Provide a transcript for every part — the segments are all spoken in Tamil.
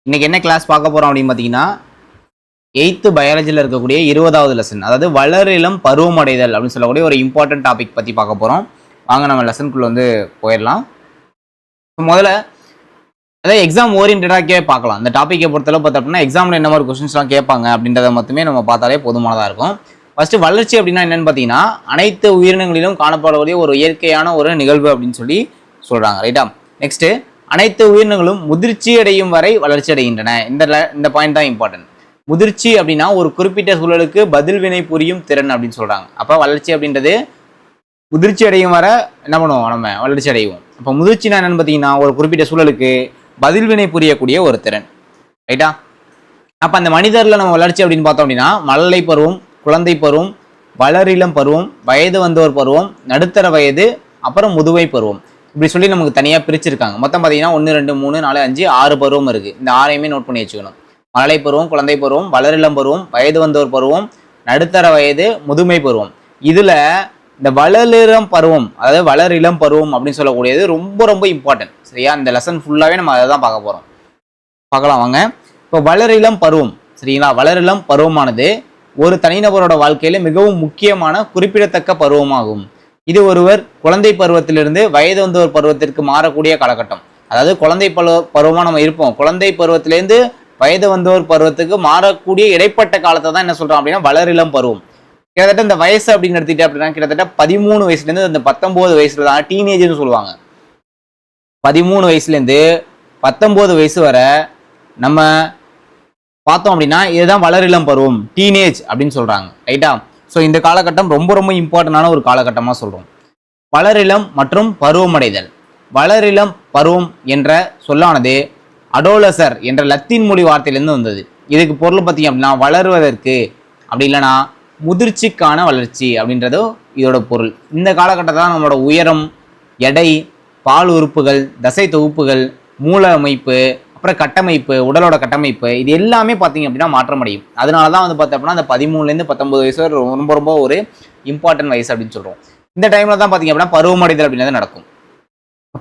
இன்னைக்கு என்ன கிளாஸ் பார்க்க போறோம் அப்படின்னு பார்த்தீங்கன்னா 8th பயாலஜியில் இருக்கக்கூடிய 20வது லெசன், அதாவது வளரிளம் பருவமடைதல் அப்படின்னு சொல்லக்கூடிய ஒரு இம்பார்ட்டன்ட் டாபிக் பற்றி பார்க்க போகிறோம். வாங்க நம்ம லெசனுக்குள்ள போயிடலாம். முதல்ல அதாவது எக்ஸாம் ஓரியன்டாக பார்க்கலாம். இந்த டாப்பிக்கை பொறுத்தளவு பார்த்தோம்னா எக்ஸாமில் என்ன மாதிரி கொஸ்டின்ஸ்லாம் கேட்பாங்க அப்படின்றத மட்டுமே நம்ம பார்த்தாலே போதுமானதாக இருக்கும். ஃபர்ஸ்ட் வளர்ச்சி அப்படின்னா என்னன்னு பார்த்தீங்கன்னா அனைத்து உயிரினங்களிலும் காணப்படக்கூடிய ஒரு இயற்கையான ஒரு நிகழ்வு அப்படின்னு சொல்றாங்க, ரைட்டா? நெக்ஸ்ட், அனைத்து உயிரினங்களும் முதிர்ச்சி அடையும் வரை வளர்ச்சி அடைகின்றன. இந்த பாயிண்ட் தான் இம்பார்ட்டன்ட். முதிர்ச்சி அப்படின்னா ஒரு குறிப்பிட்ட சூழலுக்கு பதில் வினை புரியும் திறன் அப்படின்னு சொல்றாங்க. அப்ப வளர்ச்சி அப்படின்றது முதிர்ச்சி அடையும் வரை என்ன பண்ணுவோம், நம்ம வளர்ச்சி அடைவோம். அப்ப முதிர்ச்சினா என்னன்னு பார்த்தீங்கன்னா ஒரு குறிப்பிட்ட சூழலுக்கு பதில் வினை புரியக்கூடிய ஒரு திறன், ரைட்டா? அப்ப அந்த மனிதர்ல நம்ம வளர்ச்சி அப்படின்னு பார்த்தோம் அப்படின்னா மழலை பருவம், குழந்தை பருவம், வளரிளம் பருவம், வயது வந்தோர் பருவம், நடுத்தர வயது, அப்புறம் முதுமை பருவம், இப்படி சொல்லி நமக்கு தனியாக பிரிச்சிருக்காங்க. மொத்தம் பார்த்தீங்கன்னா 1 2 3 4 5 6 பருவம் இருக்கு. இந்த 6ஐயுமே நோட் பண்ணி வச்சுக்கணும். மழலை பருவம், குழந்தை பருவம், வளரிளம் பருவம், வயது வந்தோர் பருவம், நடுத்தர வயது, முதுமை பருவம். இதுல இந்த வளரிளம் பருவம், அதாவது வளரிளம் பருவம் அப்படின்னு சொல்லக்கூடியது ரொம்ப ரொம்ப இம்பார்ட்டன்ட், சரியா? இந்த லெசன் ஃபுல்லாவே நம்ம அதை தான் பார்க்க போறோம். பார்க்கலாம் வாங்க. இப்போ வளரிளம் பருவம், சரிங்களா? வளரிளம் பருவமானது ஒரு தனிநபரோட வாழ்க்கையில மிகவும் முக்கியமான குறிப்பிடத்தக்க பருவமாகும். இது ஒருவர் குழந்தை பருவத்திலிருந்து வயது வந்தோர் பருவத்திற்கு மாறக்கூடிய காலகட்டம். அதாவது குழந்தை பருவமா நம்ம இருப்போம், குழந்தை பருவத்திலேருந்து வயது வந்தோர் பருவத்துக்கு மாறக்கூடிய இடைப்பட்ட காலத்தை தான் என்ன சொல்றோம் அப்படின்னா வளரிளம் பருவம். கிட்டத்தட்ட இந்த வயசு அப்படின்னு எடுத்துக்கிட்டே அப்படின்னா கிட்டத்தட்ட 13 வயசுல இருந்து அந்த 19 வயசுல தான் டீனேஜ்னு சொல்லுவாங்க. 13 வயசுல இருந்து 19 வயசு வரை நம்ம பார்த்தோம் அப்படின்னா இதுதான் வளரிளம் பருவம், டீனேஜ் அப்படின்னு சொல்றாங்க, ரைட்டா? ஸோ இந்த காலகட்டம் ரொம்ப ரொம்ப இம்பார்ட்டண்டான ஒரு காலகட்டமாக சொல்றோம். வளரிளம் மற்றும் பருவமடைதல். வளரிளம் பருவம் என்ற சொல்லானது அடோலசர் என்ற லத்தீன் மொழி வார்த்தையிலிருந்து வந்தது. இதுக்கு பொருள் பார்த்தீங்க அப்படின்னா வளருவதற்கு, அப்படி இல்லைன்னா முதிர்ச்சிக்கான வளர்ச்சி அப்படின்றது இதோட பொருள். இந்த காலகட்டத்தில் நம்மளோட உயரம், எடை, பால் உறுப்புகள், தசை தொகுப்புகள், மூல அமைப்பு, அப்புறம் கட்டமைப்பு, உடலோட கட்டமைப்பு, இது எல்லாமே பார்த்தீங்க அப்படின்னா மாற்றம் அடையும். அதனால தான் பார்த்தோம்னா அந்த 13லேருந்து 19 வயசு வரை ரொம்ப ரொம்ப ஒரு இம்பார்ட்டன்ட் வயசு அப்படின்னு சொல்கிறோம். இந்த டைமில் தான் பார்த்தீங்க அப்படின்னா பருவமடைதல் அப்படின்றது நடக்கும்.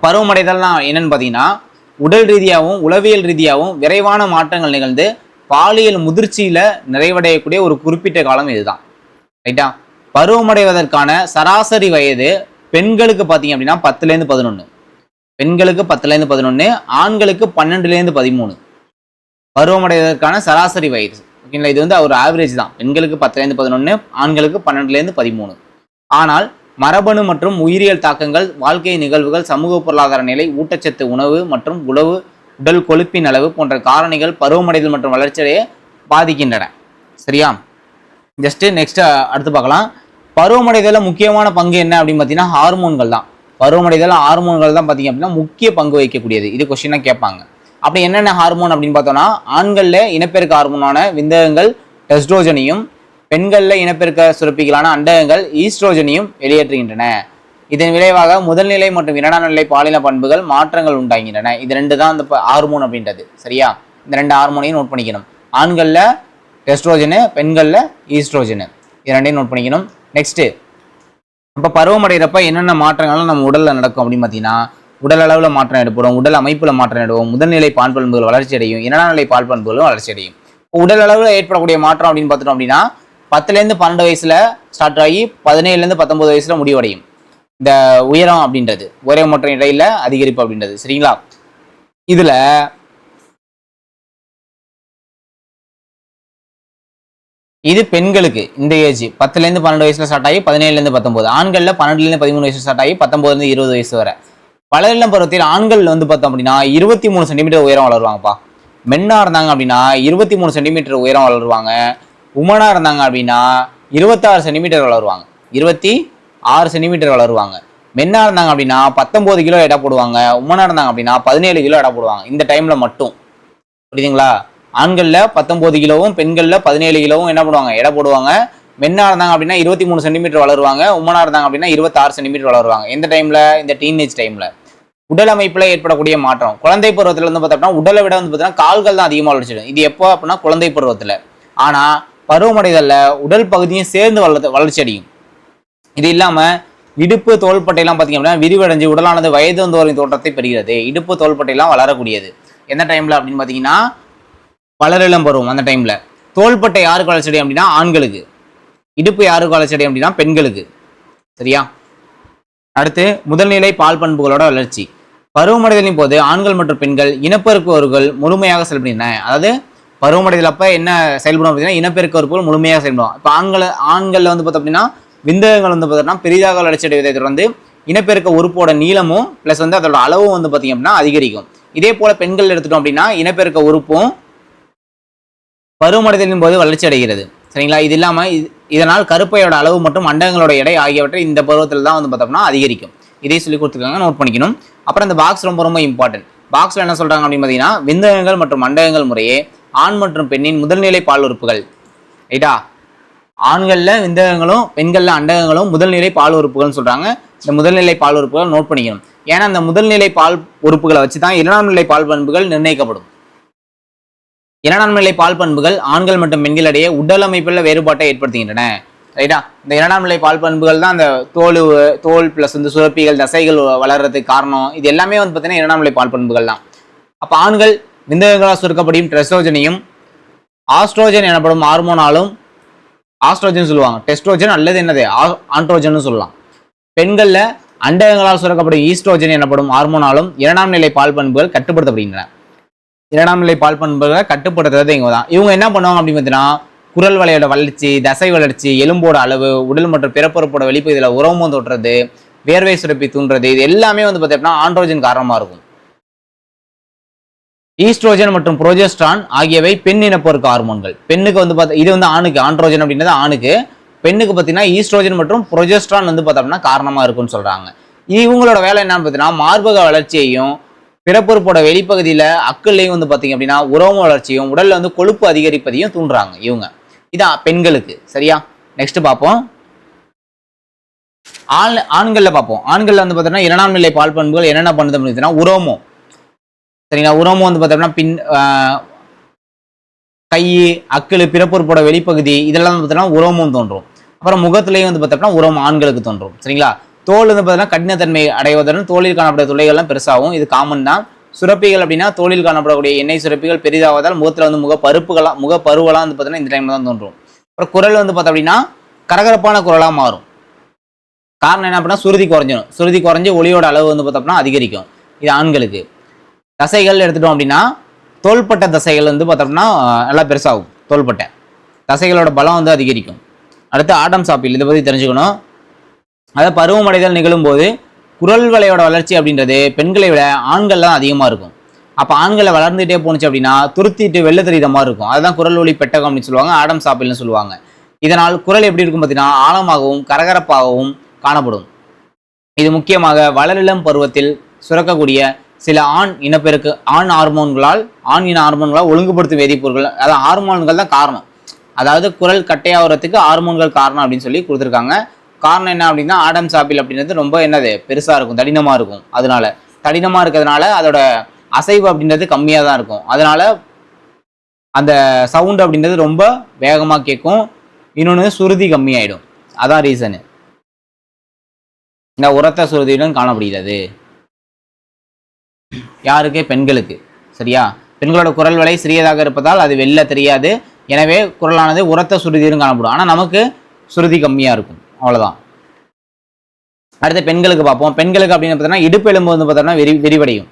பருவமடைதல்னா என்னன்னு பார்த்தீங்கன்னா உடல் ரீதியாகவும் உளவியல் ரீதியாகவும் விரைவான மாற்றங்கள் நிகழ்ந்து பாலியல் முதிர்ச்சியில நிறைவடையக்கூடிய ஒரு குறிப்பிட்ட காலம் இதுதான், ரைட்டா? பருவமடைவதற்கான சராசரி வயது பெண்களுக்கு பார்த்தீங்க அப்படின்னா 10லேருந்து 11, பெண்களுக்கு 10லேருந்து 11, ஆண்களுக்கு 12லேருந்து 13 பருவமடைவதற்கான சராசரி வயது, ஓகேங்களா? இது ஒரு ஆவரேஜ் தான். பெண்களுக்கு 10லேருந்து 11, ஆண்களுக்கு 12லேருந்து 13. ஆனால் மரபணு மற்றும் உயிரியல் தாக்கங்கள், வாழ்க்கை நிகழ்வுகள், சமூக பொருளாதார நிலை, ஊட்டச்சத்து, உணவு மற்றும் உடல் கொழுப்பின் அளவு போன்ற காரணிகள் பருவமடைதல் மற்றும் வளர்ச்சியை பாதிக்கின்றன, சரியா? ஜஸ்ட் நெக்ஸ்ட் அடுத்து பார்க்கலாம். பருவமடைதல முக்கியமான பங்கு என்ன அப்படின்னு பார்த்தீங்கன்னா ஹார்மோன்கள் தான். பருவமடைதல் ஹார்மோன்கள் தான் பார்த்தீங்க அப்படின்னா முக்கிய பங்கு வகிக்கக்கூடியது. இது கொஸ்டினா கேட்பாங்க. அப்படி என்னென்ன ஹார்மோன் அப்படின்னு பார்த்தோம்னா ஆண்கள்ல இனப்பெருக்க ஹார்மோனான விந்தகங்கள் டெஸ்ட்ரோஜனையும், பெண்கள்ல இனப்பெருக்க சுரப்பிகளான அண்டகங்கள் ஈஸ்ட்ரோஜனையும் வெளியேற்றுகின்றன. இதன் விளைவாக முதல்நிலை மற்றும் 2ஆம் நிலை பாலின பண்புகள் மாற்றங்கள் உண்டாகின்றன. இது 2 தான் அந்த ஹார்மோன் அப்படின்றது, சரியா? இந்த 2 ஹார்மோனையும் நோட் பண்ணிக்கணும். ஆண்கள்ல டெஸ்ட்ரோஜனு, பெண்கள்ல ஈஸ்ட்ரோஜனு, இது 2ஐயும் நோட் பண்ணிக்கணும். நெக்ஸ்ட், இப்போ பருவமடைகிறப்ப என்னென்ன மாற்றங்களும் நம்ம உடல்ல நடக்கும் அப்படின்னு பார்த்தீங்கன்னா உடல் அளவில் மாற்றம் ஏற்படும், உடல் அமைப்புல மாற்றம் ஏற்படும், முதல்நிலை பால் பண்புகள் வளர்ச்சி அடையும், 2ஆம் நிலை பால் பண்புகளும் வளர்ச்சி அடையும். உடல் அளவில் ஏற்படக்கூடிய மாற்றம் அப்படின்னு பார்த்துட்டோம் அப்படின்னா 10லேருந்து 12 வயசுல ஸ்டார்ட் ஆகி 17லேருந்து 19 வயசுல முடிவடையும். இந்த உயரம் அப்படின்றது உயரம் மற்றும் இடையில அதிகரிப்பு அப்படின்றது, சரிங்களா? இதுல இது பெண்களுக்கு இந்த ஏஜ் 10லேருந்து 12 வயசுல ஸ்டார்ட் ஆகி 17லேருந்து 19, ஆண்கள்ல 12லேருந்து 13 வயசு ஸ்டார்ட் ஆகி 19லேருந்து 20 வயசு வரை. வளரிளம் பருவத்தில் ஆண்கள் பார்த்தோம் அப்படின்னா 23 சென்டிமீட்டர் உயரம் வளருவாங்கப்பா. மென்னா இருந்தாங்க அப்படின்னா 23 சென்டிமீட்டர் உயரம் வளருவாங்க. உமனா இருந்தாங்க அப்படின்னா 26 சென்டிமீட்டர் வளருவாங்க, 26 சென்டிமீட்டர் வளருவாங்க. மென்னா இருந்தாங்க அப்படின்னா 19 கிலோ எடை போடுவாங்க. உமனா இருந்தாங்க அப்படின்னா 17 கிலோ எடை போடுவாங்க. இந்த டைம்ல மட்டும், புரியுதுங்களா? ஆண்கள்ல 19 கிலோவும் பெண்கள்ல 17 கிலோவும் என்ன பண்ணுவாங்க, எடை போடுவாங்க. மென்னா இருந்தாங்க அப்படின்னா 23 சென்டிமீட்டர் வளருவாங்க. உமனா இருந்தாங்க அப்படின்னா 26 சென்டிமீட்டர் வளருவாங்க. எந்த டைம்ல? இந்த டீனேஜ் டைம்ல. உடல் அமைப்புல ஏற்படக்கூடிய மாற்றம் குழந்தை பருவத்துல பார்த்தோம்னா உடலை விட பார்த்தீங்கன்னா கால்கள் தான் அதிகமாக வளர்ச்சிடும். இது எப்போ அப்படின்னா குழந்தை பருவத்துல. ஆனா பருவமடைதல்ல உடல் பகுதியும் சேர்ந்து வளர்ச்சி அடையும். இது இல்லாம இடுப்பு தோள்பட்டையெல்லாம் பார்த்தீங்க அப்படின்னா விரிவடைஞ்சு உடலானது வயது வந்தோரின் தோற்றத்தை பெறுகிறது. இடுப்பு தோள்பட்டையெல்லாம் வளரக்கூடியது எந்த டைம்ல அப்படின்னு பார்த்தீங்கன்னா வளரிளம் பருவம் அந்த டைம்ல. தோள்பட்டை யாருக்கு வளர்ச்சி அடையும் அப்படின்னா ஆண்களுக்கு. இடுப்பு யாருக்கு வளர்ச்சி அடையும் அப்படின்னா பெண்களுக்கு. சரியா? அடுத்து முதல்நிலை பால் பண்புகளோட வளர்ச்சி. பருவமடைதலின் போது ஆண்கள் மற்றும் பெண்கள் இனப்பெருக்க உறவுகள் முழுமையாக செயல்படுகின்றன. அதாவது பருவமடைதல் அப்ப என்ன செயல்படும் அப்படின்னா இனப்பெருக்க உறுப்புகள் முழுமையாக செயல்படும். இப்போ ஆண்கள் வந்து பார்த்தோம் அப்படின்னா விந்தகங்கள் வந்து பார்த்தோம்னா பெரிதாக வளர்ச்சி அடைவதை தொடர்ந்து இனப்பெருக்க உறுப்போட நீளமும் பிளஸ் வந்து அதோட அளவும் வந்து பார்த்தீங்க அப்படின்னா அதிகரிக்கும். இதே போல பெண்கள் எடுத்துட்டோம் அப்படின்னா இனப்பெருக்க உறுப்பும் பருவமடைதலின் போது வளர்ச்சி அடைகிறது. சரிங்களா? இது இல்லாமல் இதனால் கருப்பையோட அளவு மற்றும் அண்டங்களோட எடை ஆகியவற்றை இந்த பருவத்தில் தான் வந்து பார்த்தோம்னா அதிகரிக்கும். இதே சொல்லி கொடுத்துருக்காங்க, நோட் பண்ணிக்கணும். அப்புறம் இந்த பாக்ஸ் ரொம்ப ரொம்ப இம்பார்ட்டன்ட். பாக்ஸில் என்ன சொல்கிறாங்க அப்படின்னு பார்த்தீங்கன்னா விந்தகங்கள் மற்றும் அண்டகங்கள் முறையே ஆண் மற்றும் பெண்ணின் முதல்நிலை பால் உறுப்புகள். ரைட்டா? ஆண்களில் விந்தகங்களும் பெண்களில் அண்டகங்களும் முதல்நிலை பால் உறுப்புகள்னு சொல்கிறாங்க. இந்த முதல்நிலை பால் உறுப்புகள் நோட் பண்ணிக்கணும். ஏன்னா இந்த முதல்நிலை பால் உறுப்புகளை வச்சு தான் இரண்டாம் நிலை பால் பண்புகள் நிர்ணயிக்கப்படும். இரண்டாம் நிலை பால் பண்புகள் ஆண்கள் மற்றும் பெண்களிடையே உடல் அமைப்பில் வேறுபாட்டை ஏற்படுத்துகின்றன. ரைட்டா? இந்த இரண்டாம் நிலை பால் பண்புகள் தான் அந்த தோல் பிளஸ் வந்து சுரப்பிகள் தசைகள் வளர்றதுக்கு காரணம். இது எல்லாமே வந்து பார்த்தீங்கன்னா இரண்டாம் நிலை பால் பண்புகள் தான். அப்போ ஆண்கள் விந்தகங்களால் சுருக்கப்படும் டெஸ்ட்ரோஜனையும் ஆஸ்ட்ரோஜன் எனப்படும் ஹார்மோனாலும் ஆஸ்ட்ரோஜன் சொல்லுவாங்க, டெஸ்ட்ரோஜன் அல்லது என்னது ஆண்ட்ரோஜன் சொல்லலாம். பெண்கள்ல அண்டகங்களால் சுரக்கப்படும் ஈஸ்ட்ரோஜன் எனப்படும் ஹார்மோனாலும் இரண்டாம் நிலை பால் பண்புகள் கட்டுப்படுத்தப்படுகின்றன. இரண்டாம் நிலை பால் பண்புகளை கட்டுப்படுத்துறது இவங்க தான். இவங்க என்ன பண்ணுவாங்க அப்படின்னு பார்த்தீங்கன்னா குரல் வலையோட வளர்ச்சி, தசை வளர்ச்சி, எலும்போட அளவு, உடல் மற்றும் பிறப்புறுப்போட வெளிப்பகுதியில் உரோமம் தோற்றுறது, வேர்வை சுரப்பி தூண்டுறது, இது எல்லாமே வந்து பார்த்தீங்கன்னா ஆண்ட்ரோஜன் காரணமா இருக்கும். ஈஸ்ட்ரோஜன் மற்றும் புரோஜெஸ்ட்ரான் ஆகியவை பெண் இனப்பெருக்க ஹார்மோன்கள். பெண்ணுக்கு வந்து பார்த்தா இது வந்து ஆணுக்கு, ஆண்ட்ரோஜன் அப்படின்றது ஆணுக்கு. பெண்ணுக்கு பார்த்தீங்கன்னா ஈஸ்ட்ரோஜன் மற்றும் புரோஜெஸ்ட்ரான் வந்து பார்த்தோம்னா காரணமா இருக்குன்னு சொல்றாங்க. இவங்களோட வேலை என்னன்னு பார்த்தீங்கன்னா மார்பக வளர்ச்சியையும் பிறப்புறுப்போட வெளிப்பகுதியில அக்கல்லையும் வந்து பார்த்தீங்க அப்படின்னா உரோம வளர்ச்சியும் உடல்ல வந்து கொழுப்பு அதிகரிப்பதையும் தூண்டுறாங்க இவங்க. இதான் பெண்களுக்கு. சரியா? நெக்ஸ்ட் பார்ப்போம். ஆண்கள்ல பார்ப்போம். ஆண்கள்ல வந்து பார்த்தோம்னா இரண்டாம் நிலை பால் பண்புகள் என்னென்ன பண்ணுது அப்படின்னா உரோமம். சரிங்களா? உரோமம் வந்து பார்த்தோம்னா கை, அக்கல், பிறப்புறுப்போட வெளிப்பகுதி இதெல்லாம் வந்து பார்த்தோம்னா உரோமம் தோன்றும். அப்புறம் முகத்திலையும் வந்து பார்த்தோம்னா உரோமம் ஆண்களுக்கு தோன்றும். சரிங்களா? தோல் வந்து பார்த்தீங்கன்னா கடினத்தன்மை அடைவதுடன் தோலில் காணப்பட்ட துளைகள்லாம் பெருசாகும். இது காமன் தான். சுரப்பிகள் அப்படின்னா தோலில் காணப்படக்கூடிய எண்ணெய் சுரப்பிகள் பெரிதாவதால் முகத்தில் வந்து முகப்பருவெல்லாம் வந்து பார்த்தீங்கன்னா இந்த டைம்ல தான் தோன்றும். அப்புறம் குரல் வந்து பார்த்தோம் அப்படின்னா கரகரப்பான குரலாக மாறும். காரணம் என்ன அப்படின்னா சுருதி குறைஞ்சு ஒளியோட அளவு வந்து பார்த்தோம்னா அதிகரிக்கும். இது ஆண்களுக்கு. தசைகள் எடுத்துட்டோம் அப்படின்னா தோள்பட்ட தசைகள் வந்து பார்த்தோம்னா நல்லா பெருசாகும். தோள்பட்டை தசைகளோட பலம் வந்து அதிகரிக்கும். அடுத்து ஆடம்ஸ் ஆப்பிள், இதை பற்றி தெரிஞ்சுக்கணும். அதாவது பருவமடைதல் நிகழும் போது குரல் வலையோட வளர்ச்சி அப்படின்றது பெண்களை விட ஆண்கள் தான் அதிகமாக இருக்கும். அப்போ ஆண்களை வளர்ந்துட்டே போணுச்சு அப்படின்னா துருத்திட்டு வெள்ளை தெரியுற மாதிரி இருக்கும். அதுதான் குரல் ஒளி பெட்டகம் அப்படின்னு சொல்லுவாங்க, ஆடம்ஸ் ஆப்பிள்னு சொல்லுவாங்க. இதனால் குரல் எப்படி இருக்கும் பார்த்தீங்கன்னா ஆழமாகவும் கரகரப்பாகவும் காணப்படும். இது முக்கியமாக வளரிளம் பருவத்தில் சுரக்கக்கூடிய சில ஆண் இன ஹார்மோன்களால் ஒழுங்குபடுத்தும் வேதிப்பொருட்கள், அதாவது ஹார்மோன்கள் தான் காரணம். அதாவது குரல் கட்டையாகிறதுக்கு ஹார்மோன்கள் காரணம் அப்படின்னு சொல்லி கொடுத்துருக்காங்க. காரணம் என்ன அப்படின்னா ஆடம்ஸ் ஆப்பிள் அப்படின்றது ரொம்ப என்னது பெருசா இருக்கும், தடினமா இருக்கும். அதனால தடினமா இருக்கிறதுனால அதோட அசைவு அப்படின்றது கம்மியா தான் இருக்கும். அதனால அந்த சவுண்ட் அப்படின்றது ரொம்ப வேகமா கேட்கும். இன்னொன்று சுருதி கம்மியாயிடும். அதான் ரீசனு. இந்த உரத்த சுருதியுடன் காணப்படுகிறது. யாருக்கு? பெண்களுக்கு. சரியா? பெண்களோட குரல் வலை சிறியதாக இருப்பதால் அது வெளில தெரியாது. எனவே குரலானது உரத்த சுருதியுடன் காணப்படும். ஆனால் நமக்கு சுருதி கம்மியா இருக்கும். அவ்வளவுதான். அடுத்து பெண்களுக்கு பார்ப்போம். பெண்களுக்கு அப்படின்னு பார்த்தோம்னா இடுப்பு எலும்பு வந்து பார்த்தோம்னா விரிவடையும்.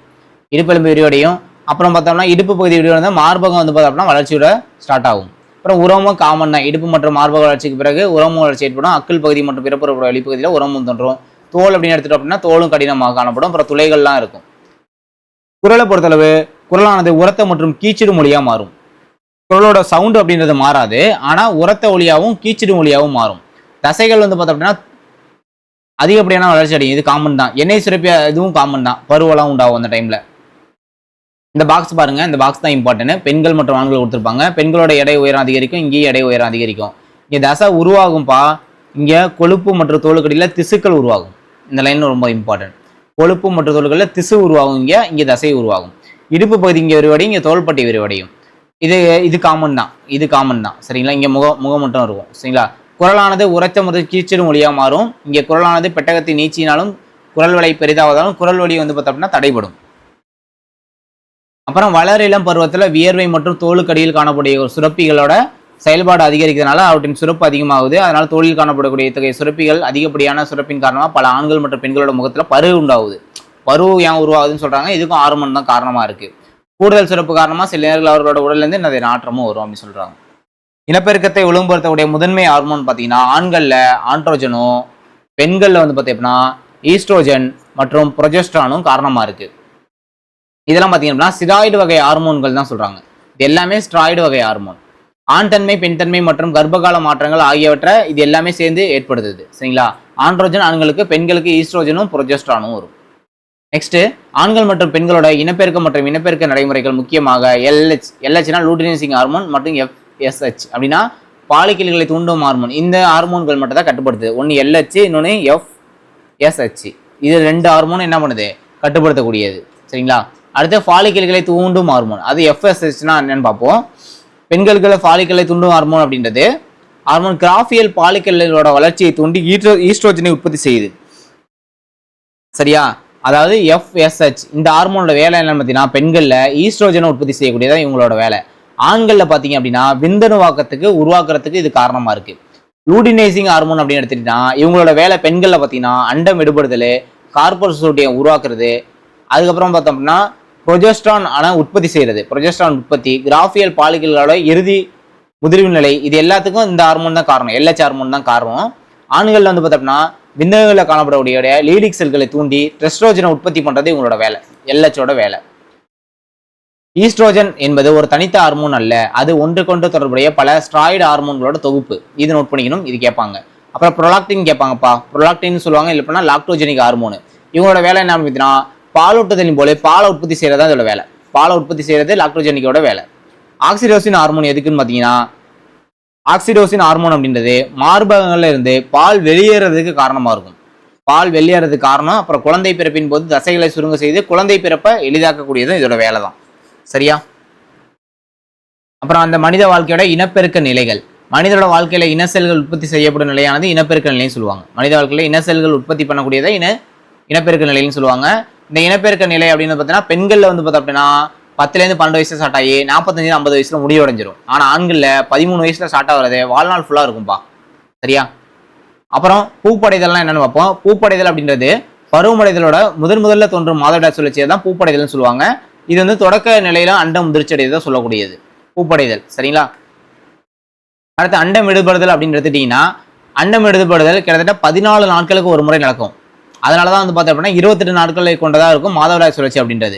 இடுப்பு எலும்பு விரிவடையும். அப்புறம் பார்த்தோம்னா இடுப்பு பகுதி விரிவடைந்தால் மார்பகம் வந்து பார்த்தோம்னா வளர்ச்சியோட ஸ்டார்ட் ஆகும். அப்புறம் உரோமம் காமன் தான். இடுப்பு மற்றும் மார்பக வளர்ச்சிக்கு பிறகு உரோம வளர்ச்சி ஏற்படும். அக்கல் பகுதி மற்றும் பிறப்புறுப்போட வெளிப்பகுதியில் உரோமம் தோன்றும். தோல் அப்படின்னு எடுத்துட்டோம் அப்படின்னா தோலும் கடினமாக காணப்படும். அப்புறம் துளைகள்லாம் இருக்கும். குரலை பொறுத்தளவு குரலானது உரத்த மற்றும் கீச்சிடு மொழியாக மாறும். குரலோட சவுண்டு அப்படின்றது மாறாது, ஆனால் உரத்த ஒளியாகவும் கீச்சிடு மொழியாகவும் மாறும். தசைகள் வந்து பார்த்தோம் அப்படின்னா அதிகப்படியான வளர்ச்சி அடையும். இது காமன் தான். எண்ணெய் சுரப்பி இதுவும் காமன் தான். பருவெல்லாம் உண்டாகும் அந்த டைம்ல. இந்த பாக்ஸ் பாருங்க, இந்த பாக்ஸ் தான் இம்பார்ட்டன்ட். பெண்கள் மற்றும் ஆண்கள் கொடுத்துருப்பாங்க. பெண்களோட எடை உயரம் அதிகரிக்கும், இங்கேயும் எடை உயரம் அதிகரிக்கும். இங்கே தசை உருவாகும்பா. இங்கே கொழுப்பு மற்றும் தோலுக்கடியில் திசுக்கள் உருவாகும். இந்த லைன் ரொம்ப இம்பார்ட்டன்ட். கொழுப்பு மற்றும் தோலுக்கடியில் திசு உருவாகும். இங்கே தசை உருவாகும். இடுப்பு பகுதி இங்கே விரிவடையும், இங்கே தோள்பட்டை விரிவடையும். இது காமன் தான். சரிங்களா? இங்கே முகம் மட்டும் இருக்கும். சரிங்களா? குரலானது உரைத்த மற்றும் கீச்சிடும் ஒளியாக மாறும். இங்கே குரலானது பெட்டகத்தை நீச்சினாலும் குரல் வலை பெரிதாவதாலும் குரல் ஒளி வந்து பார்த்தோம்னா தடைபடும். அப்புறம் வளர் இளம் பருவத்தில் வியர்வை மற்றும் தோலுக்கடியில் காணக்கூடிய ஒரு சுரப்பிகளோட செயல்பாடு அதிகரிக்கிறதுனால அவற்றின் சுரப்பு அதிகமாகுது. அதனால தோலில் காணப்படக்கூடிய இத்தகைய சுரப்பிகள் அதிகப்படியான சுரப்பின் காரணமாக பல ஆண்கள் மற்றும் பெண்களோட முகத்தில் பரு உண்டாகுது. பரு ஏன் உருவாகுதுன்னு சொல்றாங்க, இதுக்கும் ஹார்மோன் தான் காரணமா இருக்கு. கூடுதல் சுரப்பு காரணமா சில நேரங்கள் அவர்களோட உடல்ல இருந்து நிறைய நாற்றமும் வரும் அப்படின்னு சொல்றாங்க. இனப்பெருக்கத்தை ஒழுங்குபடுத்தக்கூடிய முதன்மை ஹார்மோன் பார்த்தீங்கன்னா ஆண்கள்ல ஆண்ட்ரோஜனும், பெண்கள்ல வந்து பார்த்தீங்கன்னா ஈஸ்ட்ரோஜன் மற்றும் ப்ரொஜெஸ்ட்ரானும் காரணமா இருக்கு. இதெல்லாம் பார்த்தீங்கன்னா ஸ்டெராய்டு வகை ஹார்மோன்கள் தான் சொல்றாங்க. இது எல்லாமே ஸ்டெராய்டு வகை ஹார்மோன். ஆண் தன்மை, பெண் தன்மை மற்றும் கர்ப்பகால மாற்றங்கள் ஆகியவற்றை இது எல்லாமே சேர்ந்து ஏற்படுத்துது. சரிங்களா? ஆண்ட்ரோஜன் ஆண்களுக்கு, பெண்களுக்கு ஈஸ்ட்ரோஜனும் ப்ரொஜெஸ்ட்ரானும் வரும். நெக்ஸ்ட், ஆண்கள் மற்றும் பெண்களோட இனப்பெருக்கம் மற்றும் இனப்பெருக்க நடைமுறைகள் முக்கியமாக LH லூட்டினைசிங் ஹார்மோன் மற்றும் FSH அப்படின்னா பாலிக்கல்களை தூண்டும் ஹார்மோன். இந்த ஹார்மோன்கள் மட்டும் தான் கட்டுப்படுத்துது. ஒன்று LH, இன்னொன்று FSH. இது 2 ஹார்மோன் என்ன பண்ணுது, கட்டுப்படுத்தக்கூடியது. சரிங்களா? அடுத்து ஃபாலிக்கல்களை தூண்டும் ஹார்மோன், அது FSHனா என்னன்னு பார்ப்போம். பெண்களுக்கு ஃபாலிக்கலை தூண்டும் ஹார்மோன் அப்படின்றது ஹார்மோன் கிராஃபியல் பாலிக்கல்லோட வளர்ச்சியை தூண்டி ஈஸ்ட்ரோஜனை உற்பத்தி செய்யுது. சரியா? அதாவது FSH இந்த ஹார்மோனோட வேலை என்னன்னு பார்த்தீங்கன்னா பெண்களில் ஈஸ்ட்ரோஜனை உற்பத்தி செய்யக்கூடியதான் இவங்களோட வேலை. ஆண்களில் பார்த்தீங்க அப்படின்னா விந்தணுவாக்கத்துக்கு உருவாக்குறதுக்கு இது காரணமாக இருக்கு. லூடினைசிங் ஹார்மோன் அப்படின்னு எடுத்துக்கிட்டா இவங்களோட வேலை பெண்களில் பார்த்தீங்கன்னா அண்டம் விடுபடுதல், கார்போசோட்டியை உருவாக்குறது, அதுக்கப்புறம் பார்த்தோம் அப்படின்னா ப்ரொஜெஸ்ட்ரான் உற்பத்தி செய்யறது. ப்ரொஜெஸ்ட்ரான் உற்பத்தி, கிராஃபியல் பாலிக்கலோட இறுதி முதிர்வு நிலை, இது எல்லாத்துக்கும் இந்த ஹார்மோன் தான் காரணம். LH ஹார்மோன் தான் காரணம். ஆண்களில் வந்து பார்த்தோம்னா விந்தகங்களில் காணப்படக்கூடிய லீடிக் செல்களை தூண்டி டெஸ்ட்ரோஜனை உற்பத்தி பண்றது இவங்களோட வேலை, LHோட வேலை. ஈஸ்ட்ரோஜன் என்பது ஒரு தனித்த ஹார்மோன் அல்ல, அது ஒன்றுக்கொன்று தொடர்புடைய பல ஸ்டெராய்டு ஹார்மோன்களோட தொகுப்பு. இது நோட் பண்ணிக்கணும், இது கேட்பாங்க. அப்புறம் ப்ரொலாக்டின் கேட்பாங்கப்பா. ப்ரொலாக்டின் சொல்லுவாங்க, இல்லைன்னா லாக்டோஜெனிக் ஹார்மோன். இவங்களோட வேலை என்ன அப்படின்னா பாலூட்டுதலின் போல பாலை உற்பத்தி செய்யறதா இதோட வேலை. பாலை உற்பத்தி செய்யறது லாக்டோஜெனிக்கோட வேலை. ஆக்சிடோசின் ஹார்மோன் எதுக்குன்னு பார்த்தீங்கன்னா ஆக்சிடோசின் ஹார்மோன் அப்படின்றது மார்பகங்கள்ல இருந்து பால் வெளியேறதுக்கு காரணமா இருக்கும். பால் வெளியேறதுக்கு காரணம், அப்புறம் குழந்தை பிறப்பின் போது தசைகளை சுருங்க செய்து குழந்தை பிறப்பை எளிதாக்கக்கூடியதும் இதோட வேலை தான். சரியா? அப்புறம் அந்த மனித வாழ்க்கையோட இனப்பெருக்க நிலைகள். மனிதனோட வாழ்க்கையில இன செல்கள் உற்பத்தி செய்யப்படும் நிலையானது இனப்பெருக்க நிலைன்னு சொல்லுவாங்க. மனித வாழ்க்கையில இன செல்கள் உற்பத்தி பண்ணக்கூடியதை இனப்பெருக்க நிலைன்னு சொல்லுவாங்க. இந்த இனப்பெருக்க நிலை அப்படின்னு பார்த்தீங்கன்னா பெண்கள்ல வந்து பார்த்தோம் அப்படின்னா 10லேருந்து 12 வயசுல ஸ்டார்ட் ஆகி 45-50 வயசுல முடிவடைஞ்சிரும். ஆனா ஆண்கள்ல 13 வயசுல ஸ்டார்ட் ஆகுறது வாழ்நாள் ஃபுல்லா இருக்கும்பா. சரியா? அப்புறம் பூப்படைதல்லாம் என்னன்னு பார்ப்போம். பூப்படைதல் அப்படின்றது பருவமடைதலோட முதல்ல தோன்றும் மாதவிடாய் சுழற்சியை தான் பூப்படைதல்னு சொல்லுவாங்க. இது வந்து தொடக்க நிலையில அண்டம் முதிர்ச்சி அடையதை சொல்லக்கூடியது பூப்படைதல். சரிங்களா? அடுத்து அண்டம் விடுபடுதல் அப்படின்னு எடுத்துட்டீங்கன்னா அண்டம் விடுபடுதல் கிட்டத்தட்ட 14 நாட்களுக்கு ஒரு முறை நடக்கும். அதனாலதான் வந்து பார்த்தோம் அப்படின்னா 28 நாட்களை கொண்டதா இருக்கும் மாதவிடாய் சுழற்சி அப்படின்றது.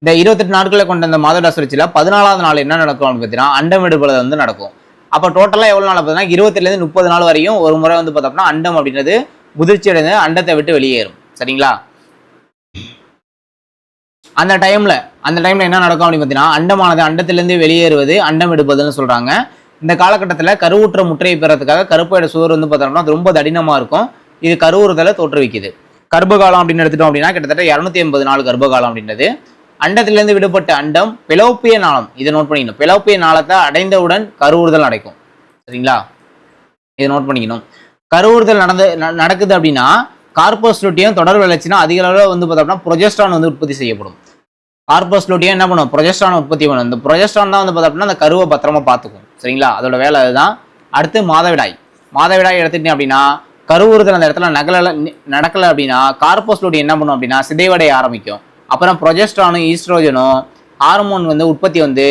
இந்த 28 நாட்களை கொண்ட இந்த மாதவிடாய் சுழற்சியில 14வது நாள் என்ன நடக்கும் அப்படின்னு பார்த்தீங்கன்னா அண்டம் விடுபடுதல் வந்து நடக்கும். அப்போ டோட்டலா எவ்வளவு நாள் பார்த்தீங்கன்னா 28லேருந்து 30 நாள் வரையும் ஒரு முறை வந்து பார்த்தோம் அப்படின்னா அண்டம் அப்படின்றது முதிர்ச்சி அடைந்து அண்டத்தை விட்டு வெளியேறும். சரிங்களா? அந்த டைம்ல என்ன நடக்கும் அப்படின்னு பார்த்தீங்கன்னா அண்டமானது அண்டத்திலிருந்து வெளியேறுவது அண்டம் விடுபதுன்னு சொல்றாங்க. இந்த காலகட்டத்தில் கருவுற்ற முற்றையை பெறதுக்காக கருப்பையோட சுவர் வந்து பார்த்தோம்னா ரொம்ப தடினமா இருக்கும். இது கருவுறுதலை தோற்றுவிக்குது. கர்ப்பகாலம் அப்படின்னு எடுத்துட்டோம் அப்படின்னா கிட்டத்தட்ட 280 நாள் கர்ப்பகாலம் அப்படின்றது. அண்டத்திலிருந்து விடுபட்ட அண்டம் பிளோப்பிய நாளம், இதை நோட் பண்ணிக்கணும். பிளோப்பிய நாளத்தை அடைந்தவுடன் கருவுறுதல் நடக்கும். சரிங்களா? இதை நோட் பண்ணிக்கணும். கருவுறுதல் நடக்குது அப்படின்னா கார்பஸ் லூட்டியம் தொடர் வளர்ச்சினா அதிக அளவில் வந்து பார்த்தோம்னா ப்ரொஜெஸ்ட்ரான் வந்து உற்பத்தி செய்யப்படும். கார்பஸ் லூட்டியம் என்ன பண்ணும், ப்ரொஜெஸ்ட்ரான் உற்பத்தி பண்ணும். இந்த ப்ரொஜெஸ்ட்ரான் தான் வந்து பார்த்தோம்னா அந்த கருவை பத்திரமா பார்த்துக்கும். சரிங்களா? அதோட வேலை அதுதான். அடுத்து மாதவிடாய் எடுத்துட்டீங்க அப்படின்னா கருவுறுதல் அந்த இடத்துல நடக்கலை அப்படின்னா கார்பஸ் லூட்டியம் என்ன பண்ணும் அப்படின்னா சிதைவடைய ஆரம்பிக்கும். அப்புறம் ப்ரொஜெஸ்ட்ரானும் ஈஸ்ட்ரோஜனும் ஹார்மோன் வந்து உற்பத்தி வந்து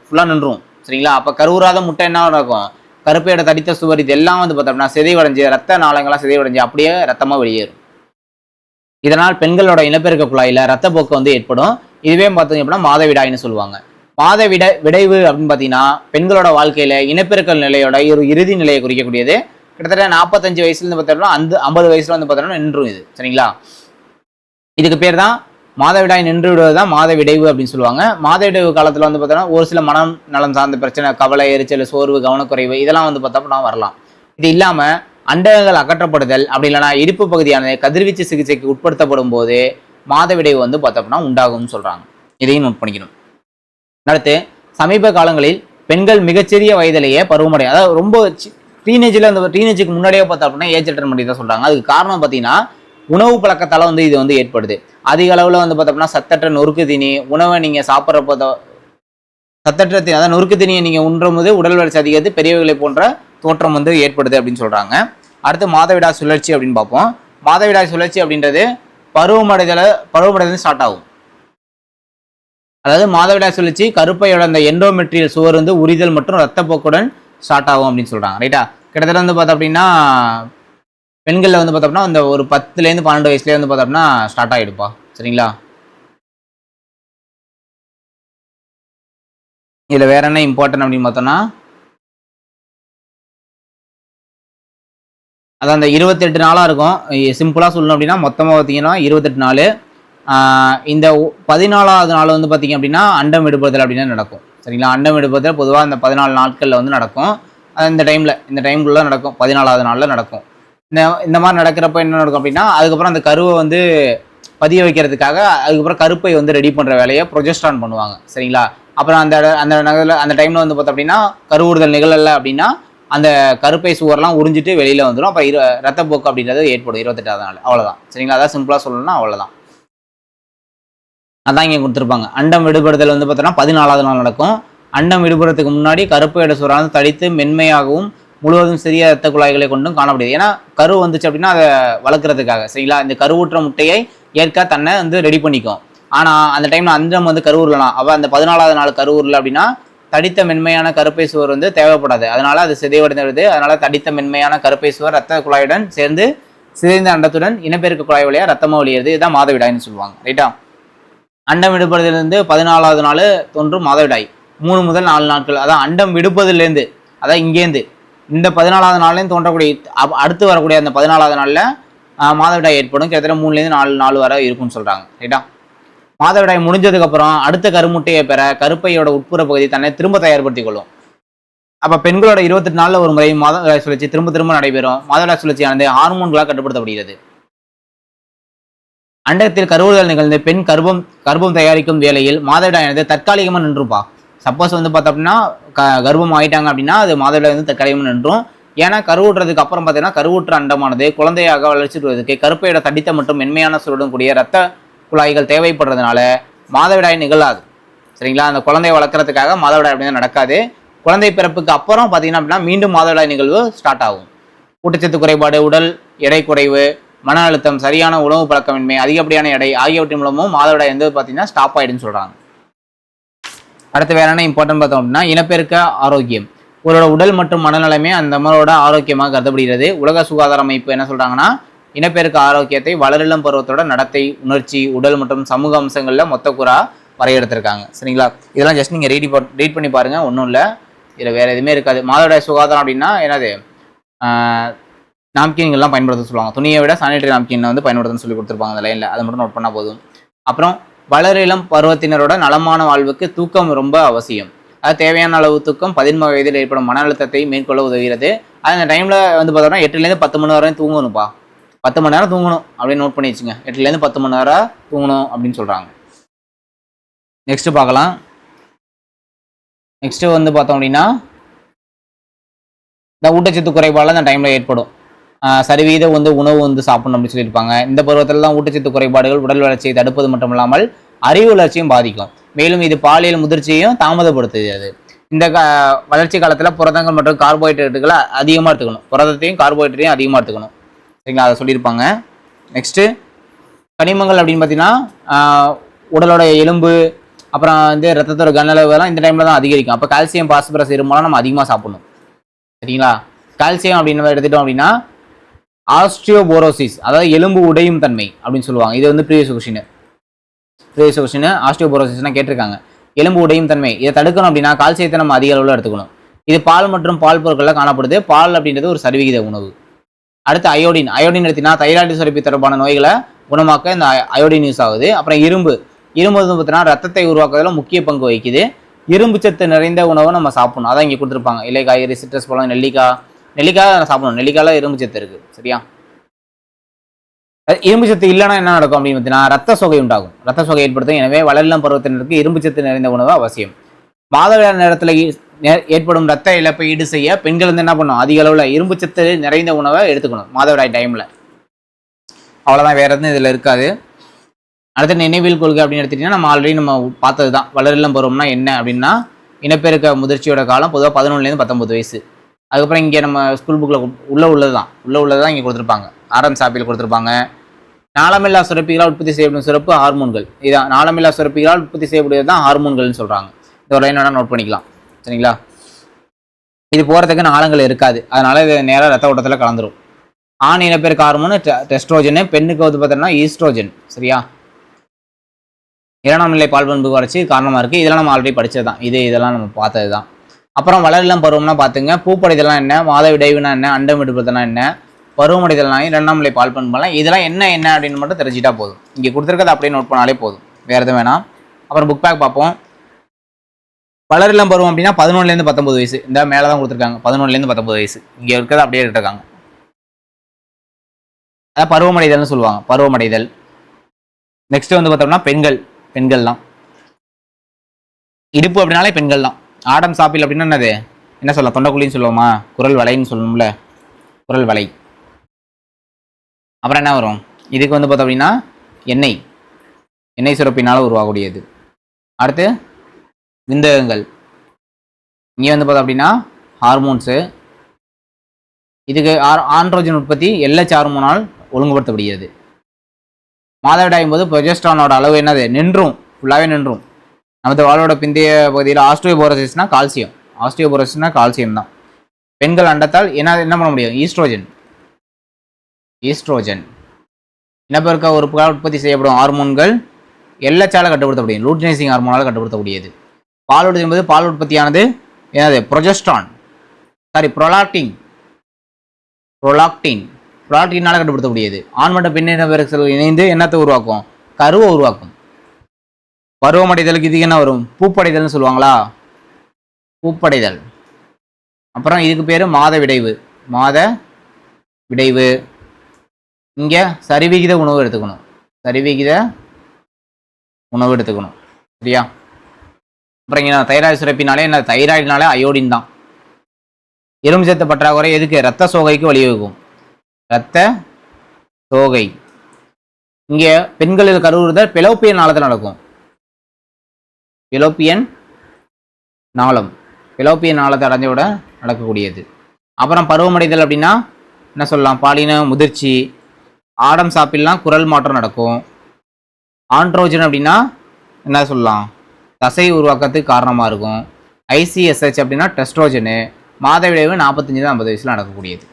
ஃபுல்லாக நின்றும். சரிங்களா? அப்போ கருவுறாத முட்டை என்ன நடக்கும், கருப்பையோட தடித்த சுவர் இதெல்லாம் வந்து பார்த்தோம்னா சிதைவடைஞ்சு ரத்த நாளங்கள்லாம் சிதைவடைஞ்சு அப்படியே ரத்தமாக வெளியேறும். இதனால் பெண்களோட இனப்பெருக்க குழாயில் ரத்தப்போக்கு வந்து ஏற்படும். இதுவே பார்த்தீங்க அப்படின்னா மாதவிடாய்னு சொல்லுவாங்க. விடைவு அப்படின்னு பார்த்தீங்கன்னா பெண்களோட வாழ்க்கையில இனப்பெருக்க நிலையோட ஒரு இறுதி நிலையை குறிக்கக்கூடியது. கிட்டத்தட்ட 45 வயசுலேருந்து பார்த்தோம்னா 50 வயசுல வந்து பார்த்தோம்னா நின்றும் இது. சரிங்களா? இதுக்கு பேர் தான் மாதவிடாய் நின்று விடுவது தான் மாதவிடைவு அப்படின்னு சொல்லுவாங்க. மாதவிடைவு காலத்தில் வந்து பார்த்தோம்னா ஒரு சில மனம் நலம் சார்ந்த பிரச்சனை, கவலை, எரிச்சல், சோர்வு, கவனக்குறைவு இதெல்லாம் வந்து பார்த்தோம்னா வரலாம். இது இல்லாமல் அண்டகங்கள் அகற்றப்படுதல் அப்படி இல்லைனா இடுப்பு பகுதியானது கதிர்வீச்சு சிகிச்சைக்கு உட்படுத்தப்படும் போது மாதவிடைவு வந்து பார்த்தோம்னா உண்டாகும்னு சொல்றாங்க. இதையும் நோட் பண்ணிக்கணும். அடுத்து சமீப காலங்களில் பெண்கள் மிகச்சிறிய வயதிலேயே பருவமடை, அதாவது ரொம்ப டீனேஜுக்கு முன்னாடியே பார்த்தோம் அப்படின்னா ஏஜ் அட்டன் பண்ணி தான் சொல்றாங்க. அதுக்கு காரணம் பார்த்தீங்கன்னா உணவு பழக்கத்தால் வந்து இது வந்து ஏற்படுது. அதிக அளவில் வந்து பார்த்தோம்னா சத்தற்ற நொறுக்கு தீனி உணவை நீங்கள் சாப்பிட்றப்போ சத்தற்ற தீனி அதாவது நொறுக்கு தீனியை நீங்கள் உண்ணும் போது உடல் வளர்ச்சி அதிகரித்து பெரியவர்களை போன்ற தோற்றம் வந்து ஏற்படுது அப்படின்னு சொல்கிறாங்க. அடுத்து மாதவிடாய் சுழற்சி அப்படின்னு பார்ப்போம். மாதவிடாய் சுழற்சி அப்படின்றது பருவமடைதல் ஸ்டார்ட் ஆகும். அதாவது மாதவிடாய் சுழற்சி கருப்பையோட அந்த எண்டோமெட்ரியல் சுவர் வந்து உரிதல் மற்றும் ரத்தப்போக்குடன் ஸ்டார்ட் ஆகும் அப்படின்னு சொல்கிறாங்க. ரைட்டா? கிட்டத்தட்ட வந்து பார்த்தோம் அப்படின்னா பெண்களில் வந்து பார்த்தோம்னா அந்த ஒரு 10லேருந்து 12 வயசுலேயே வந்து பார்த்தோம்னா ஸ்டார்ட் ஆகிடுப்பா. சரிங்களா? இதில் வேற என்ன இம்பார்ட்டன்ட் அப்படின்னு பார்த்தோம்னா அதான் அந்த 28 நாளாக இருக்கும். சிம்பிளாக சொல்லணும் அப்படின்னா மொத்தமாக பார்த்தீங்கன்னா 28 நாள். இந்த 14வது நாள் வந்து பார்த்தீங்க அப்படின்னா அண்டம் விடுபடுதல் அப்படின்னு நடக்கும். சரிங்களா? அண்டம் விடுபடுதல் பொதுவாக இந்த 14 நாட்களில் வந்து நடக்கும். இந்த டைம்குள்ளே நடக்கும். 14வது நாளில் நடக்கும். இந்த மாதிரி நடக்கிறப்ப என்ன நடக்கும் அப்படின்னா அதுக்கப்புறம் அந்த கருவை வந்து பதிய வைக்கிறதுக்காக அதுக்கப்புறம் கருப்பை வந்து ரெடி பண்ணுற வேலையை ப்ரொஜெஸ்ட்ரான் பண்ணுவாங்க. சரிங்களா? அப்புறம் அந்த டைமில் வந்து பார்த்தோம் அப்படின்னா கருவுறுதல் நிகழலை அப்படின்னா அந்த கருப்பை சுவர்லாம் உறிஞ்சிட்டு வெளியில் வந்துடும். அப்போ ரத்தப்போக்கு அப்படின்றது ஏற்படும் 28வது நாள். அவ்வளோதான். சரிங்களா? அதான் சிம்பிளாக சொல்லணும்னா அவ்வளோதான். அதான் இங்கே கொடுத்துருப்பாங்க. அண்டம் விடுபடுதல் வந்து பார்த்தோன்னா 14வது நாள் நடக்கும். அண்டம் விடுபடுறதுக்கு முன்னாடி கருப்பையோட சுவரானது தடித்து மென்மையாகவும் முழுவதும் சிறிய ரத்த குழாய்களை கொண்டும் காணப்படுது. ஏன்னா கரு வந்துச்சு அப்படின்னா அதை வளர்க்குறதுக்காக. சரிங்களா? இந்த கருவுற்ற முட்டையை ஏற்க தன்னை வந்து ரெடி பண்ணிக்கும். ஆனால் அந்த டைமில் அண்டம் வந்து கருவுருலாம். அவள் அந்த 14வது நாள் கருவுருல அப்படின்னா தடித்த மென்மையான கருப்பை சுவர் வந்து தேவைப்படாது. அதனால அது சிதைவடைந்துடுது. அதனால தடித்த மென்மையான கருப்பை சுவர் ரத்த குழாயுடன் சேர்ந்து சிதைந்த அண்டத்துடன் இனப்பெருக்க குழாய் வழியா ரத்தமாக வெளியேறுது. இதுதான் மாதவிடாய்னு சொல்லுவாங்க. ரைட்டா? அண்டம் விடுபடுறதுலேருந்து 14வது நாள் தோன்றும் மாதவிடாய் 3 முதல் 4 நாட்கள். அதான் அண்டம் விடுப்பதுலேருந்து அதான் இங்கேருந்து இந்த 14வது நாள்லேருந்து தோன்றக்கூடிய அடுத்து வரக்கூடிய அந்த 14வது நாளில் மாதவிடாய் ஏற்படும். கிட்டத்தட்ட 3லேருந்து 4 நாள் வரை இருக்கும்னு சொல்கிறாங்க. ரைட்டா? மாதவிடாய் முடிஞ்சதுக்கப்புறம் அடுத்த கருமுட்டையை பெற கருப்பையோட உட்புற பகுதி தன்னை திரும்ப தயார்படுத்திக் கொள்ளும். அப்போ பெண்களோட 28 நாளில் ஒரு முறை மாதவிடாய் சுழற்சி திரும்ப நடைபெறும். மாதவிடாய் சுழற்சியானது ஹார்மோன்களால் கட்டுப்படுத்தப்படுகிறது. அண்டத்தில் கருவுறுதல் நிகழ்ந்து பெண் கர்ப்பம் தயாரிக்கும் வேளையில் மாதவிடாயானது தற்காலிகமாக நின்றுப்பா. சப்போஸ் வந்து பார்த்தோம் அப்படின்னா கர்ப்பம் ஆகிட்டாங்க அப்படின்னா அது மாதவிடாய் வந்து தற்காலிகமாக நின்றும். ஏன்னா கருவுற்றதுக்கு அப்புறம் பார்த்தீங்கன்னா கருவுற்ற அண்டமானது குழந்தையாக வளர்ச்சி வருவதற்கு கருப்பையோட தடித்த மற்றும் மென்மையான சுருடன் கூடிய ரத்த குழாய்கள் தேவைப்படுறதுனால மாதவிடாய் நிகழாது. சரிங்களா? அந்த குழந்தையை வளர்க்குறதுக்காக மாதவிடாய் அப்படின்னா நடக்காது. குழந்தை பிறப்புக்கு அப்புறம் பார்த்தீங்கன்னா அப்படின்னா மீண்டும் மாதவிடாய் நிகழ்வு ஸ்டார்ட் ஆகும். ஊட்டச்சத்து குறைபாடு, உடல் எடை குறைவு, மன அழுத்தம், சரியான உணவு பழக்கமின்மை, அதிகப்படியான எடை ஆகியவற்றின் மூலமும் மாதவிடாய் வந்து பார்த்தீங்கன்னா ஸ்டாப் ஆகிடுன்னு சொல்கிறாங்க. அடுத்து வேற என்ன இம்பார்ட்டன்ட் பார்த்தோம் அப்படின்னா இனப்பெருக்க ஆரோக்கியம். உங்களோட உடல் மற்றும் மனநலமே அந்த நம்மளோட ஆரோக்கியமாக கருதப்படுகிறது. உலக சுகாதார அமைப்பு என்ன சொல்கிறாங்கன்னா இனப்பெருக்க ஆரோக்கியத்தை வளரிளம் பருவத்தோட நடத்தை, உணர்ச்சி, உடல் மற்றும் சமூக அம்சங்களில் மொத்த கூறா வரையறுத்திருக்காங்க. சரிங்களா? இதெல்லாம் ஜஸ்ட் நீங்கள் ரீட் பண்ணி பாருங்கள். ஒன்றும் இல்லை, இதில் வேறு எதுவுமே இருக்காது. மாதவிடாய் சுகாதாரம் அப்படின்னா என்னது நாப்கின்கள்லாம் பயன்படுத்த சொல்லுவாங்க. துணியை விட சானிடரி நாப்கின் வந்து பயன்படுத்தணும்னு சொல்லி கொடுத்துருப்பாங்க அந்த லைனில். அதை மட்டும் நோட் பண்ணால் போதும். அப்புறம் வளரிளம் பருவத்தினரோட நலமான வாழ்வுக்கு தூக்கம் ரொம்ப அவசியம். அது தேவையான அளவு தூக்கம் 13 வயதில் ஏற்படும் மன அழுத்தத்தை மேற்கொள்ள உதவுகிறது. அது அந்த டைமில் வந்து பார்த்தோம்னா 8லேருந்து 10 மணி வரையும் தூங்கணும்ப்பா. 10 மணி நேரம் தூங்கணும் அப்படின்னு நோட் பண்ணி வச்சுங்க. 8லேருந்து 10 மணி நேரம் தூங்கணும் அப்படின்னு சொல்கிறாங்க. நெக்ஸ்ட்டு பார்க்கலாம். நெக்ஸ்ட்டு வந்து பார்த்தோம் அப்படின்னா இந்த ஊட்டச்சத்து குறைபாடில் அந்த டைமில் ஏற்படும். சரிவீத வந்து உணவு வந்து சாப்பிடணும் அப்படின்னு சொல்லியிருப்பாங்க. இந்த பருவத்தில் தான் ஊட்டச்சத்து குறைபாடுகள் உடல் வளர்ச்சியை தடுப்பது மட்டும் இல்லாமல் அறிவு வளர்ச்சியும் பாதிக்கும். மேலும் இது பாலியல் முதிர்ச்சியையும் தாமதப்படுத்துகிறது. இந்த வளர்ச்சி காலத்தில் புரதங்கள் மற்றும் கார்போஹைட்ரேட்டுகளை அதிகமாக எடுத்துக்கணும். புரதத்தையும் கார்போஹைட்ரேட்டையும் அதிகமாக எடுத்துக்கணும். சரிங்களா? அதை சொல்லியிருப்பாங்க. நெக்ஸ்ட்டு கனிமங்கள் அப்படின்னு பார்த்தீங்கன்னா உடலோட எலும்பு அப்புறம் வந்து ரத்தத்தோட கனளவுலாம் இந்த டைமில் தான் அதிகரிக்கும். அப்போ கால்சியம், பாஸ்பரஸ், இரும்பெல்லாம் நம்ம அதிகமாக சாப்பிடணும். சரிங்களா? கால்சியம் அப்படின்னு எடுத்துட்டோம் அப்படின்னா ஆஸ்டியோபோரோசிஸ், அதாவது எலும்பு உடையும் தன்மை அப்படின்னு சொல்லுவாங்க. இது வந்து ப்ரீவியஸ் கொஸ்டின் ஆஸ்டியோபோரோசிஸ்னா கேட்டிருக்காங்க. எலும்பு உடையும் தன்மை இதை தடுக்கணும் அப்படின்னா கால்சியத்தை நம்ம அதிக அளவில் எடுத்துக்கணும். இது பால் மற்றும் பால் பொருட்களில் காணப்படுது. பால் அப்படின்றது ஒரு சரிவிகித உணவு. அடுத்து அயோடின் எடுத்தினா தைராய்டு சுரப்பி தொடர்பான நோய்களை குணமாக்க இந்த அயோடின் யூஸ் ஆகுது. அப்புறம் இரும்பு வந்து பார்த்தீங்கன்னா ரத்தத்தை உருவாக்குறதுல முக்கிய பங்கு வகிக்குது. இரும்பு சத்து நிறைந்த உணவை நம்ம சாப்பிடணும். அதான் இங்கே கொடுத்துருப்பாங்க. இலை, காய்கறி, சிட்ரஸ் பழம், நெல்லிக்காய் சாப்பிடணும். நெல்லிக்காயில் இரும்பு சத்து இருக்குது. சரியா? இரும்பு சத்து இல்லைன்னா என்ன நடக்கும் அப்படின்னு பார்த்தீங்கன்னா ரத்த சோகை உண்டாகும். ரத்த சோகை ஏற்படுத்தும். எனவே வளரிளம் பருவத்தினருக்கு இரும்பு சத்து நிறைந்த உணவு அவசியம். மாதவிடாய் நேரத்தில் ஏற்படும் ரத்த இழப்பை ஈடு செய்ய பெண்கள் வந்து என்ன பண்ணணும்? அதிக அளவில் இரும்பு சத்து நிறைந்த உணவை எடுத்துக்கணும் மாதவிடாய் டைமில். அவ்வளோதான், வேறு எதுவும் இதில் இருக்காது. அடுத்த நினைவில் கொள்கை அப்படின்னு எடுத்துட்டிங்கன்னா நம்ம ஆல்ரெடி நம்ம பார்த்தது தான். வளரிளம் பருவம்னா என்ன அப்படின்னா இனப்பெருக்க முதிர்ச்சியோட காலம் பொதுவாக 11லேருந்து 19 வயசு. அதுக்கப்புறம் இங்கே நம்ம ஸ்கூல் புக்கில் உள்ளது தான் இங்கே கொடுத்துருப்பாங்க. ஆரம்ப சாப்பியில் கொடுத்துருப்பாங்க. நாளமில்லா சுரப்பிகளால் உற்பத்தி செய்யப்படும் சுரப்பு ஹார்மோன்கள். இதான் நாளமில்லா சுரப்பிகளால் உற்பத்தி செய்யக்கூடியது தான் ஹார்மோன்கள்னு சொல்கிறாங்க. இந்த ஒரு லைன் வேணால் நோட் பண்ணிக்கலாம். சரிங்களா? இது போகிறதுக்கு நாளங்கள் இருக்காது, அதனால இது நேராக ரத்த ஓட்டத்தில் கலந்துரும். ஆண் இனப்பெருக்க ஹார்மோன் டெஸ்ட்ரோஜனு, பெண்ணுக்கு வந்து பார்த்தோம்னா ஈஸ்ட்ரோஜன். சரியா? இரண்டாம் நிலை பால்பண்பு வறட்சி காரணமாக இருக்குது. இதெல்லாம் நம்ம ஆல்ரெடி படித்தது தான். இதெல்லாம் நம்ம பார்த்தது தான். அப்புறம் வளரிளம் பருவம்னா பார்த்துங்க, பூப்படைதல்லாம் என்ன, மாதவிடைவுனா என்ன, அண்டம் விடுபடுதல்னா என்ன, பருவமடைதல்னா இரண்டாம் நிலை பால்பண்பெல்லாம் இதெல்லாம் என்ன அப்படின்னு மட்டும் தெரிஞ்சிட்டா போதும். இங்கே கொடுத்துருக்கதை அப்படியே நோட் பண்ணாலே போதும், வேறு எதுவும் வேணாம். அப்புறம் புக் பேக் பார்ப்போம். வளரிளம் பருவம் அப்படின்னா 11லேருந்து 19 வயசு. இந்த மேலே தான் கொடுத்துருக்காங்க, 11லேருந்து 19 வயசு. இங்கே இருக்கிறத அப்படியே இருக்காங்க. அதான் பருவமடைதல்னு சொல்லுவாங்க, பருவமடைதல். நெக்ஸ்ட் வந்து பார்த்தோம்னா பெண்கள் தான். இடுப்பு அப்படின்னாலே பெண்கள் தான். ஆடம் சாப்பில் அப்படின்னா என்னது, என்ன சொல்லலாம், தொண்டைக்குழின்னு சொல்லுவோமா, குரல் வலைன்னு சொல்லணும்ல, குரல் வலை. அப்புறம் என்ன வரும், இதுக்கு வந்து பார்த்தோம் அப்படின்னா எண்ணெய் சுரப்பினால் உருவாகக்கூடியது. அடுத்து விந்தகங்கள். இங்கே வந்து பார்த்தோம் அப்படின்னா ஹார்மோன்ஸு. இதுக்கு ஆண்ட்ரோஜன் உற்பத்தி LH ஹார்மோனால் ஒழுங்குபடுத்தப்படுகிறது. மாதவிடாயும் போது ப்ரொஜெஸ்ட்ரானோட அளவு என்னது, ஃபுல்லாகவே நின்றும். நமது வாளோட பிந்தைய பகுதியில் ஆஸ்ட்ரோபோரோசிஸ்னா கால்சியம் தான். பெண்கள் அண்டத்தால் என்ன பண்ண முடியும், ஈஸ்ட்ரோஜன். இனப்பெருக்க உறுப்புகளால் உற்பத்தி செய்யப்படும் ஹார்மோன்கள் LHஆல் கட்டுப்படுத்தப்படுகிறது, லூட்டினைசிங் ஹார்மோனால் கட்டுப்படுத்தக்கூடியது. பாலூட்டி என்பது பால் உற்பத்தியானது என்னது, ப்ரொலாக்டினால் கட்டுப்படுத்தக்கூடியது. ஆண் மற்றும் பெண் இனப்பெருக்க இணைந்து என்னத்தை உருவாக்கும், கருவை உருவாக்கும். பருவமடைதலுக்கு இதுக்கு என்ன வரும், பூப்படைதல்னு சொல்லுவாங்களா, பூப்படைதல். அப்புறம் இதுக்கு பேர் மாத விடைவு. இங்கே சரிவிகித உணவு எடுத்துக்கணும், சரியா? அப்புறம் இங்கே தைராய்டு சுரப்பினாலே என்ன, தைராய்டுனாலே அயோடின் தான். இரும்பு சத்து பற்றாக்குறை எதுக்கு, இரத்த சோகைக்கு வழிவகுக்கும், இரத்த சோகை. இங்கே பெண்களில் கருவுறுதல் பெலோப்பியன் நாளத்தில் நடக்கும், பெலோப்பியன் நாளத்தை அடைஞ்சவிட நடக்கக்கூடியது. அப்புறம் பருவமடைதல் அப்படின்னா என்ன சொல்லலாம், பாலின முதிர்ச்சி. ஆடம் சாப்பில்லாம் குரல் மாற்றம் நடக்கும். ஆண்ட்ரோஜன் அப்படின்னா என்ன சொல்லலாம், தசை உருவாக்கத்துக்கு காரணமாக இருக்கும். ICSH அப்படின்னா டெஸ்ட்ரோஜனு. மாதவிடைவு 45 50 வயசில் நடக்கக்கூடியது.